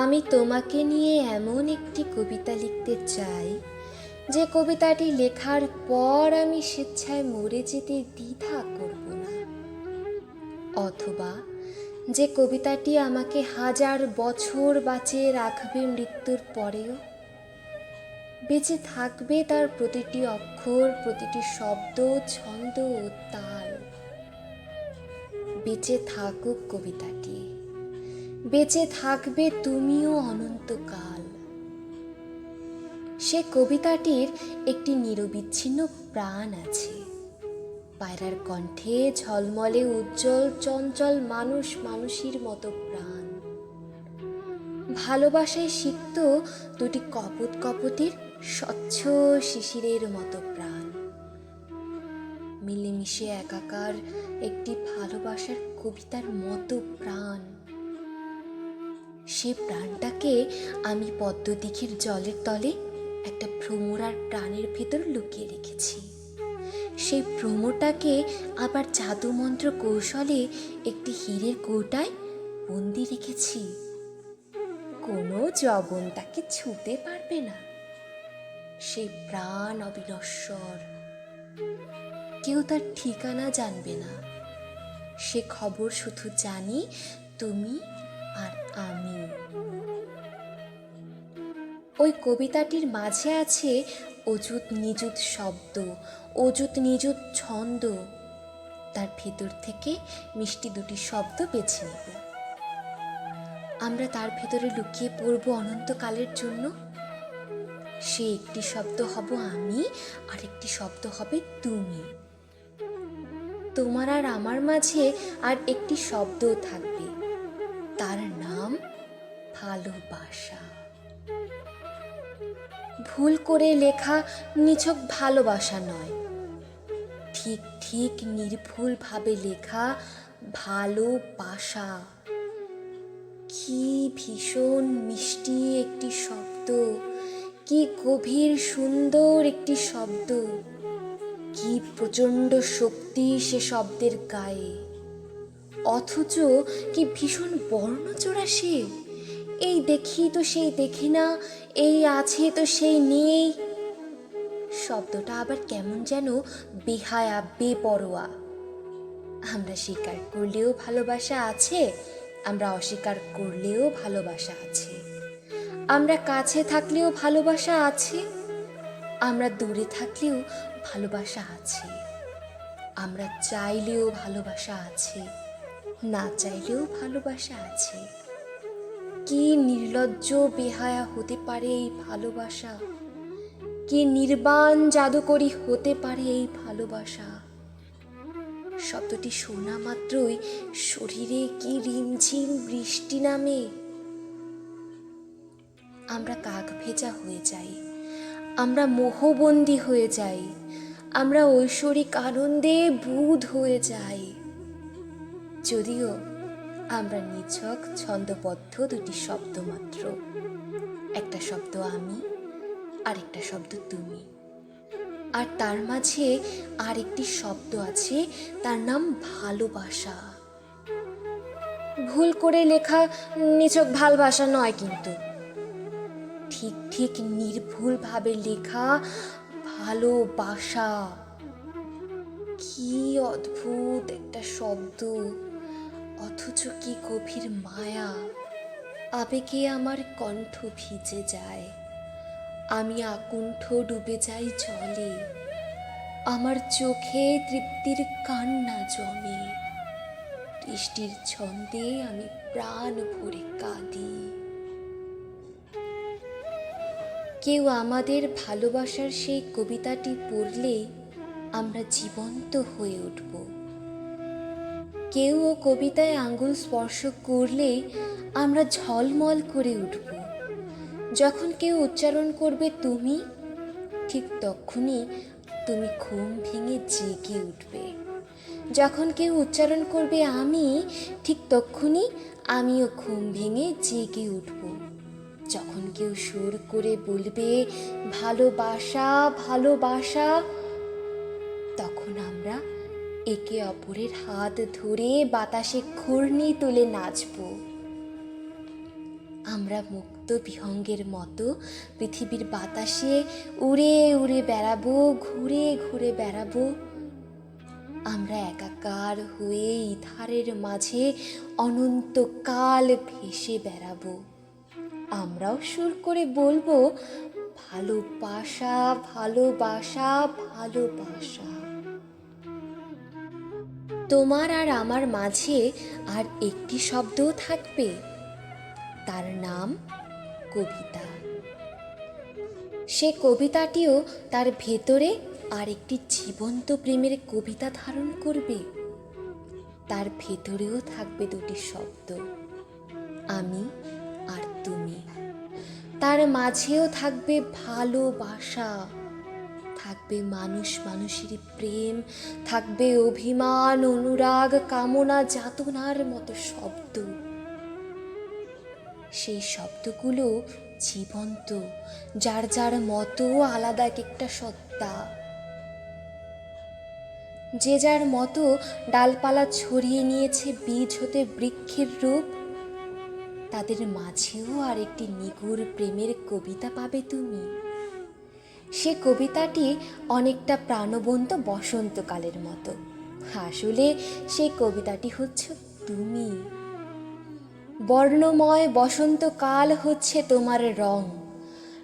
আমি তোমাকে নিয়ে এমন একটি কবিতা লিখতে চাই যে কবিতাটি লেখার পর আমি স্বেচ্ছায় মরে যেতে দ্বিধা করব না, অথবা যে কবিতাটি আমাকে 1000 বছর বাঁচিয়ে রাখবে মৃত্যুর পরেও। বেঁচে থাকবে তার প্রতিটি অক্ষর, প্রতিটি শব্দ, ছন্দ ও তাল। বেঁচে থাকুক কবিতাটি, বেঁচে থাকবে তুমিও অনন্তকাল। সে কবিতাটির একটি নিরবিচ্ছিন্ন প্রাণ আছে। পায়রার কণ্ঠে ঝলমলে উজ্জ্বল চঞ্চল মানুষ মানুষের মতো প্রাণ। ভালোবাসায় সিক্ত দুটি কপট কপটের স্বচ্ছ শিশিরের মতো প্রাণ। মিলেমিশে একাকার একটি ভালোবাসার কবিতার মতো প্রাণ। সে প্রাণটাকে আমি পদ্মদিঘির জলের তলে একটা ভ্রমরার প্রাণের ভেতর লুকিয়ে রেখেছি। সেই ভ্রমরটাকে আবার জাদুমন্ত্র কৌশলে একটি হীরের কৌটায় বন্দি রেখেছি। কোনো জবন তাকে ছুঁতে পারবে না। সেই প্রাণ অবিনশ্বর, কেউ তার ঠিকানা জানবে না। সে খবর শুধু জানি তুমি আর আমি। ওই কবিতাটির মাঝে আছে অযুত নিযুত শব্দ, অযুত নিযুত ছন্দ। তার ভেতর থেকে মিষ্টি দুটি শব্দ বেছে নেব। আমরা তার ভেতরে লুকিয়ে পড়ব অনন্তকালের জন্য। সে একটি শব্দ হব আমি, আর একটি শব্দ হবে তুমি। তোমার আর আমার মাঝে আর একটি শব্দও থাকবে, তার নাম ভালোবাসা। ভুল করে লেখা নিছক ভালোবাসা নয়, ঠিক ঠিক নির্ভুলভাবে লেখা ভালোবাসা। কি ভীষণ মিষ্টি একটি শব্দ, কি গভীর সুন্দর একটি শব্দ, কি প্রচণ্ড শক্তি সে শব্দের গায়ে। অথচ কি ভীষণ বর্ণচোরা সে। এই দেখি তো সেই দেখি না, এই আছে তো সেই নেই। শব্দটা আবার কেমন যেন বেহায়া, বেপরোয়া। আমরা স্বীকার করলেও ভালোবাসা আছে, আমরা অস্বীকার করলেও ভালোবাসা আছে। আমরা কাছে থাকলেও ভালোবাসা আছে, আমরা দূরে থাকলেও ভালোবাসা আছে। আমরা চাইলেও ভালোবাসা আছে, না চাইলেও ভালোবাসা আছে। কি নির্লজ্জ বেহায়া হতে পারে এই ভালোবাসা, কি নির্বাণ জাদুকরী হতে পারে এই ভালোবাসা। শব্দটি শোনা মাত্রই শরীরে কি রিমঝিম বৃষ্টি নামে। আমরা কাক ভেজা হয়ে যাই, আমরা মোহবন্দী হয়ে যাই, আমরা ঐশ্বরিক আনন্দে বুঁদ হয়ে যাই। যদিও আমরা নিছক ছন্দবদ্ধ দুটি শব্দ মাত্র, একটা শব্দ আমি, আর একটা শব্দ তুমি। আর তার মাঝে আর একটি শব্দ আছে, তার নাম ভালোবাসা। ভুল করে লেখা নিছক ভালোবাসা নয়, কিন্তু ঠিক ঠিক নির্ভুলভাবে লেখা ভালোবাসা। কি অদ্ভুত একটা শব্দ, অথচ কি গভীর মায়া। আবেগে আমার কণ্ঠ ভিজে যায়, আমি আকুণ্ঠ ডুবে যাই জলে। আমার চোখে তৃপ্তির কান্না জমে, বৃষ্টির ছন্দে আমি প্রাণ ভরে কাঁদি। কেউ আমাদের ভালোবাসার সেই কবিতাটি পড়লে আমরা জীবন্ত হয়ে উঠব। কেউ ও কবিতায় আঙ্গুল স্পর্শ করলে আমরা ঝলমল করে উঠব। যখন কেউ উচ্চারণ করবে তুমি, ঠিক তখনই তুমি ঘুম ভেঙে জেগে উঠবে। যখন কেউ উচ্চারণ করবে আমি, ঠিক তখনই আমিও ঘুম ভেঙে জেগে উঠব। যখন কেউ সুর করে বলবে ভালোবাসা ভালোবাসা, তখন আমরা একে অপরের হাত ধরে বাতাসে ঘূর্ণি তুলে নাচব। আমরা মুক্ত বিহঙ্গের মতো পৃথিবীর বাতাসে উড়ে উড়ে বেড়াবো, ঘুরে ঘুরে বেড়াবো। আমরা একাকার হয়ে ইথারের মাঝে অনন্তকাল ভেসে বেড়াবো। আমরাও সুর করে বলবো, ভালোবাসা ভালোবাসা ভালোবাসা। তোমার আর আমার মাঝে আর একটি শব্দও থাকবে, তার নাম কবিতা। সে কবিতাটিও তার ভেতরে আর একটি জীবন্ত প্রেমের কবিতা ধারণ করবে। তার ভেতরেও থাকবে দুটি শব্দ, আমি আর তুমি। তার মাঝেও থাকবে ভালোবাসা, থাকবে মানুষ মানুষের প্রেম, থাকবে অভিমান, অনুরাগ, কামনা, যাতনার মতো শব্দ। সেই শব্দগুলো জীবন্ত, যার যার মতো আলাদা এক একটা সত্তা। যে যার মতো ডালপালা ছড়িয়ে নিয়েছে বীজ হতে বৃক্ষের রূপ। তাদের মাঝেও আর একটি নিগুড় প্রেমের কবিতা পাবে তুমি। সে কবিতাটি অনেকটা প্রাণবন্ত বসন্তকালের মতো। আসলে সেই কবিতাটি হচ্ছে তুমি। বর্ণময় বসন্তকাল হচ্ছে তোমার রং,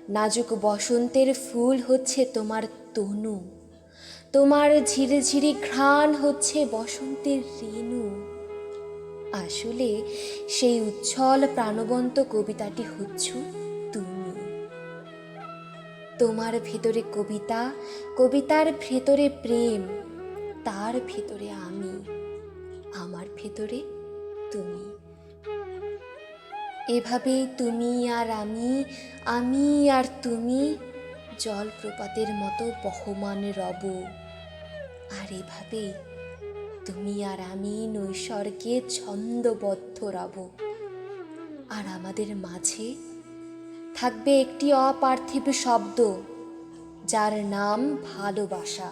নাজুক বসন্তের ফুল হচ্ছে তোমার তনু, তোমার ঝিরিঝিরি ঘ্রাণ হচ্ছে বসন্তের রেণু। আসলে সেই উচ্ছল প্রাণবন্ত কবিতাটি হচ্ছ তুমি। তোমার ভেতরে কবিতা, কবিতার ভেতরে প্রেম, তার ভেতরে আমি, আমার ভেতরে তুমি। এভাবেই তুমি আর আমি, আমি আর তুমি জলপ্রপাতের মতো বহমান রব। আর এভাবেই তুমি আর আমি নৈসর্গে ছন্দবদ্ধ রব। আর আমাদের মাঝে থাকবে একটি অপার্থিব শব্দ, যার নাম ভালোবাসা।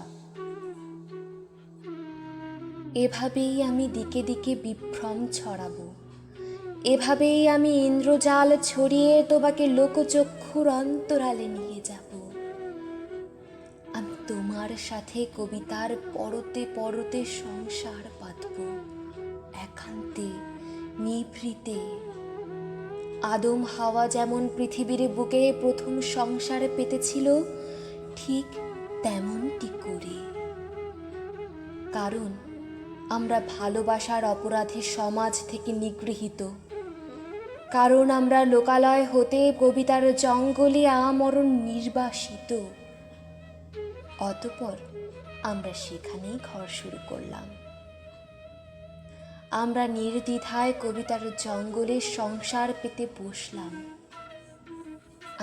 এভাবেই আমি দিকে দিকে বিভ্রম ছড়াবো, এভাবেই আমি ইন্দ্রজাল ছড়িয়ে তোমাকে লোকচক্ষুর অন্তরালে নিয়ে যাব। আমি তোমার সাথে কবিতার পরতে পরতে সংসার বাঁধব, একান্তে, নিভৃতে। আদম হাওয়া যেমন পৃথিবীর বুকে প্রথম সংসার পেতেছিল, ঠিক তেমনটি করে। কারণ আমরা ভালোবাসার অপরাধে সমাজ থেকে নিগৃহীত, কারণ আমরা লোকালয় হতে কবিতার জঙ্গলে আমরণ নির্বাসিত। অতঃপর আমরা সেখানেই ঘর শুরু করলাম। আমরা নির্দ্বিধায় কবিতার জঙ্গলে সংসার পেতে বসলাম,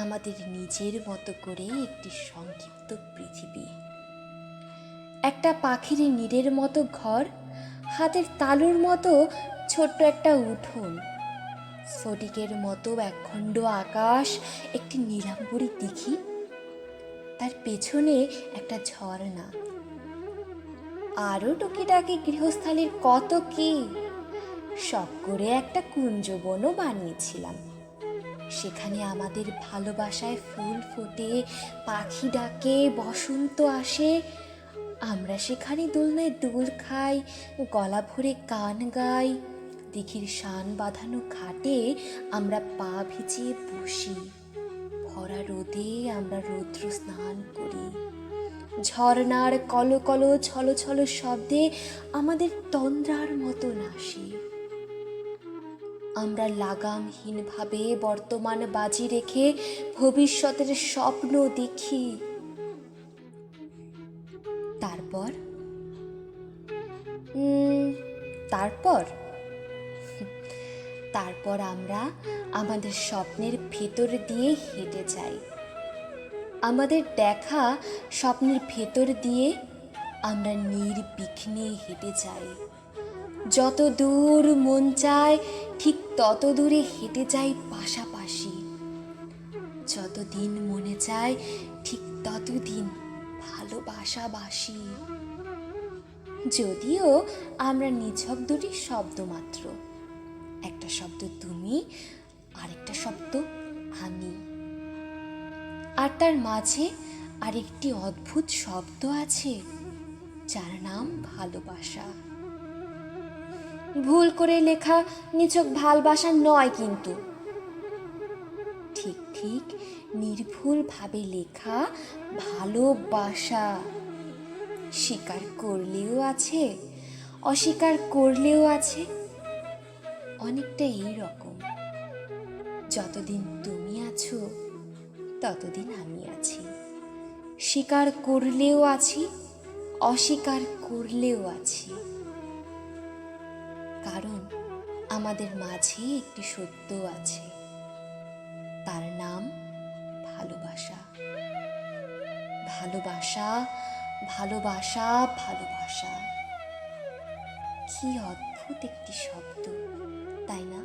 আমাদের নিজের মতো করে একটি সংক্ষিপ্ত পৃথিবী। একটা পাখির নীড়ের মতো ঘর, হাতের তালুর মতো ছোট্ট একটা উঠোন, স্ফটিকের মতো একখণ্ড আকাশ, একটি নীলাম্বরী দিঘি, তার পেছনে একটা ঝর্ণা, আরও টুকিটাকি গৃহস্থালির কত কি। শখ করে একটা কুঞ্জবনও বানিয়েছিলাম। সেখানে আমাদের ভালোবাসায় ফুল ফোটে, পাখি ডাকে, বসন্ত আসে। আমরা সেখানে দোলনায় দোল খাই, গলা ভরে গান গাই। দিঘির শান বাঁধানো ঘাটে আমরা পা ভিজিয়ে বসি, ভরা রোদে আমরা রৌদ্র স্নান করি। ঝর্ণার কলকল ছল ছল শব্দে আমাদের তন্দ্রার মতো নাশি। আমরা লাগামহীনভাবে বর্তমান বাজি রেখে ভবিষ্যতের স্বপ্ন দেখি। তারপর তারপর তারপর আমরা আমাদের স্বপ্নের ভেতর দিয়ে হেঁটে যাই। আমাদের দেখা স্বপ্নের ভেতর দিয়ে আমরা নির্বিঘ্নে হেঁটে যাই। যত দূর মন চায় ঠিক তত দূরে হেঁটে যাই পাশাপাশি। যতদিন মনে চায় ঠিক ততদিন ভালোবাসাবাসি। যদিও আমরা নিছক দুটি শব্দ মাত্র, একটা শব্দ তুমি, আরেকটা শব্দ আমি। আর তার মাঝে আরেকটি অদ্ভুত শব্দ আছে, যার নাম ভালোবাসা। ভুল করে লেখা নিছক ভালোবাসা নয়, কিন্তু ঠিক ঠিক নির্ভুলভাবে লেখা ভালোবাসা। স্বীকার করলেও আছে, অস্বীকার করলেও আছে। অনেকটা এই রকম, যতদিন তুমি আছো ততদিন আমি আছি। স্বীকার করলেও আছি, অস্বীকার করলেও আছি। কারণ আমাদের মাঝে একটি সত্য আছে, তার নাম ভালোবাসা। ভালোবাসা, ভালোবাসা, ভালোবাসা। কি অদ্ভুত একটি শব্দ, তাই না?